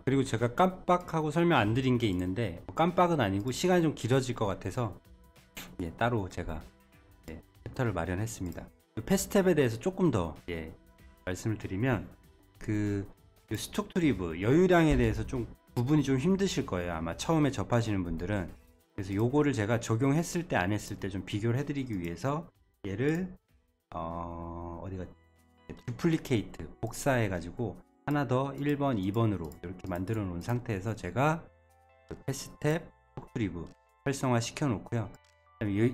그리고 제가 깜빡하고 설명 안 드린 게 있는데, 깜빡은 아니고 시간이 좀 길어질 것 같아서 따로 제가 챕터를 마련했습니다. 패스텝에 대해서 조금 더 말씀을 드리면, 스톡트리브 여유량에 대해서 좀 구분이 좀 힘드실 거예요, 아마 처음에 접하시는 분들은. 그래서 요거를 제가 적용했을 때 안 했을 때 좀 비교를 해드리기 위해서 얘를 어디가 듀플리케이트 복사해 가지고 하나 더 1번 2번으로 이렇게 만들어 놓은 상태에서 제가 패스텝 스톡트리브 활성화 시켜 놓고요.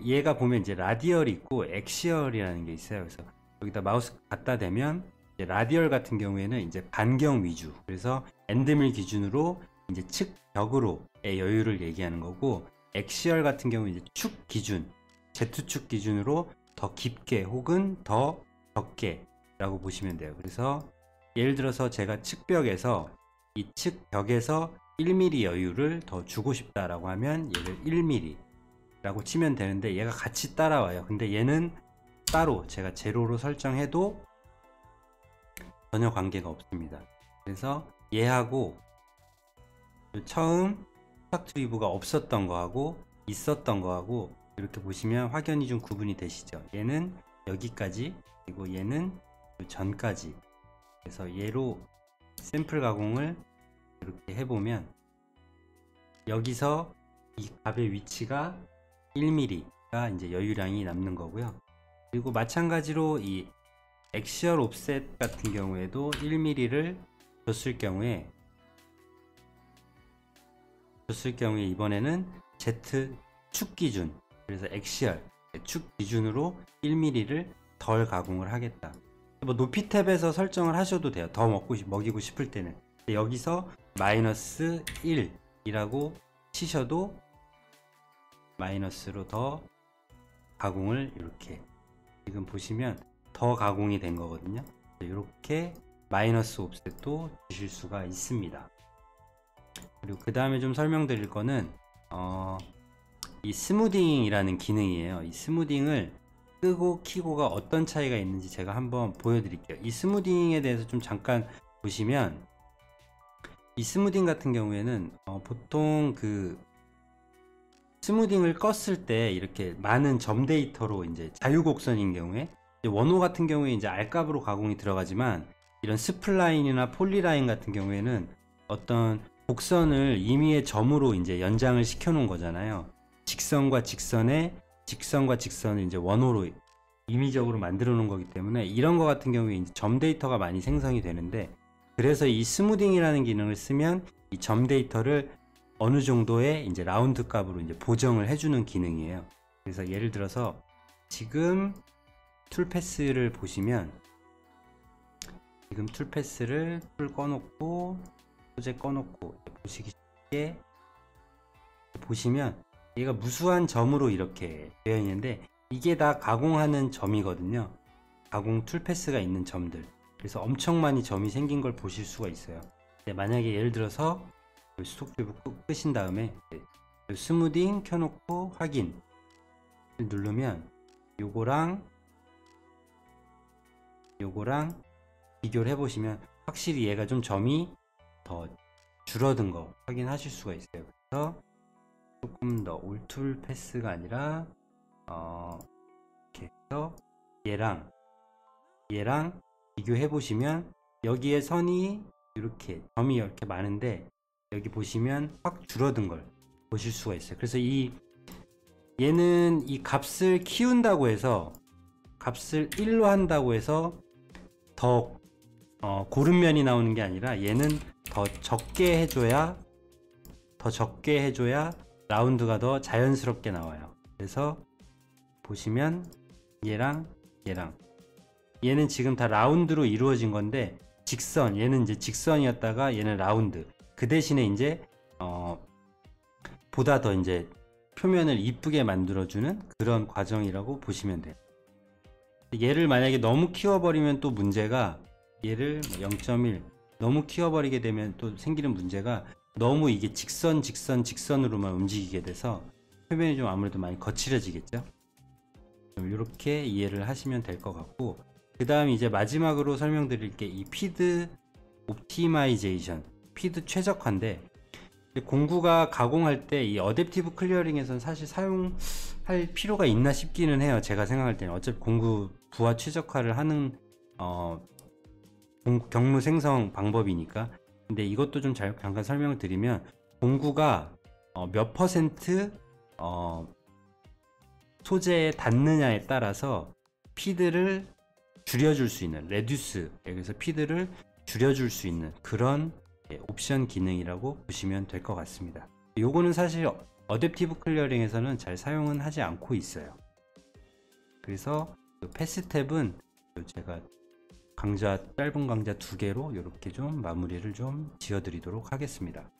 얘가 보면 이제 라디얼이 있고 엑시얼이라는 게 있어요. 그래서 여기다 마우스 갖다 대면 이제 라디얼 같은 경우에는 이제 반경 위주, 그래서 엔드밀 기준으로 이제 측 벽으로의 여유를 얘기하는 거고, 엑시얼 같은 경우 이제 축 기준, Z축 기준으로 더 깊게 혹은 더 적게 라고 보시면 돼요. 그래서 예를 들어서 제가 측벽에서 이 측벽에서 1mm 여유를 더 주고 싶다라고 하면 얘를 1mm 라고 치면 되는데, 얘가 같이 따라와요. 근데 얘는 따로 제가 제로로 설정해도 전혀 관계가 없습니다. 그래서 얘하고 처음 스톡트리브가 없었던 거하고 있었던 거하고 이렇게 보시면 확연히 좀 구분이 되시죠. 얘는 여기까지, 그리고 얘는 전까지. 그래서 얘로 샘플 가공을 이렇게 해보면 여기서 이 값의 위치가 1mm가 이제 여유량이 남는 거고요. 그리고 마찬가지로 이 엑시얼 옵셋 같은 경우에도 1mm를 줬을 경우에 이번에는 Z 축 기준, 그래서 엑시얼 축 기준으로 1mm를 덜 가공을 하겠다. 뭐 높이 탭에서 설정을 하셔도 돼요. 더 먹이고 싶을 때는. 여기서 마이너스 1이라고 치셔도 마이너스로 더 가공을 이렇게 지금 보시면 더 가공이 된 거거든요. 이렇게 마이너스 옵셋도 주실 수가 있습니다. 그리고 그 다음에 좀 설명드릴 거는 이 스무딩이라는 기능이에요. 이 스무딩을 끄고 키고가 어떤 차이가 있는지 제가 한번 보여드릴게요. 이 스무딩에 대해서 좀 잠깐 보시면, 이 스무딩 같은 경우에는 보통 스무딩을 껐을 때 이렇게 많은 점 데이터로 이제 자유곡선인 경우에, 원호 같은 경우에 이제 R값으로 가공이 들어가지만, 이런 스플라인이나 폴리라인 같은 경우에는 어떤 곡선을 임의의 점으로 이제 연장을 시켜 놓은 거잖아요. 직선과 직선을 이제 원호로 임의적으로 만들어 놓은 거기 때문에, 이런 거 같은 경우에 이제 점 데이터가 많이 생성이 되는데, 그래서 이 스무딩이라는 기능을 쓰면 이 점 데이터를 어느 정도의 이제 라운드 값으로 이제 보정을 해주는 기능이에요. 그래서 예를 들어서 지금 툴 패스를 보시면, 지금 툴 패스를 꺼놓고 소재 꺼놓고 보시기 쉽게 보시면 얘가 무수한 점으로 이렇게 되어 있는데, 이게 다 가공하는 점이거든요. 가공 툴 패스가 있는 점들. 그래서 엄청 많이 점이 생긴 걸 보실 수가 있어요. 근데 만약에 예를 들어서 스톡트리브 끄신 다음에 스무딩 켜놓고 확인 누르면 요거랑 비교를 해보시면 확실히 얘가 좀 점이 더 줄어든 거 확인하실 수가 있어요. 그래서 조금 더 올 툴 패스가 아니라 이렇게 해서 얘랑 비교해 보시면 여기에 선이 이렇게 점이 이렇게 많은데, 여기 보시면 확 줄어든 걸 보실 수가 있어요. 그래서 얘는 이 값을 키운다고 해서, 값을 1로 한다고 해서 더 고른 면이 나오는 게 아니라, 얘는 더 적게 해줘야 라운드가 더 자연스럽게 나와요. 그래서 보시면 얘는 지금 다 라운드로 이루어진 건데, 얘는 이제 직선이었다가 얘는 라운드. 그 대신에 이제 보다 더 이제 표면을 이쁘게 만들어주는 그런 과정이라고 보시면 돼요. 얘를 만약에 너무 키워버리면 또 문제가, 얘를 0.1 너무 키워버리게 되면 또 생기는 문제가, 너무 이게 직선으로만 움직이게 돼서 표면이 좀 아무래도 많이 거칠어지겠죠. 이렇게 이해를 하시면 될 것 같고, 그 다음 이제 마지막으로 설명드릴 게 이 피드 옵티마이제이션. 피드 최적화인데, 공구가 가공할 때 이 어댑티브 클리어링에서는 사실 사용할 필요가 있나 싶기는 해요. 제가 생각할 때는 어차피 공구 부하 최적화를 하는 경로 생성 방법이니까. 근데 이것도 좀 잠깐 설명을 드리면, 공구가 몇 퍼센트 소재에 닿느냐에 따라서 피드를 줄여줄 수 있는, 레듀스, 여기서 피드를 줄여줄 수 있는 그런 옵션 기능이라고 보시면 될 것 같습니다. 요거는 사실 어댑티브 클리어링에서는 잘 사용은 하지 않고 있어요. 그래서 패스 탭은 제가 짧은 강좌 2개로 이렇게 좀 마무리를 좀 지어 드리도록 하겠습니다.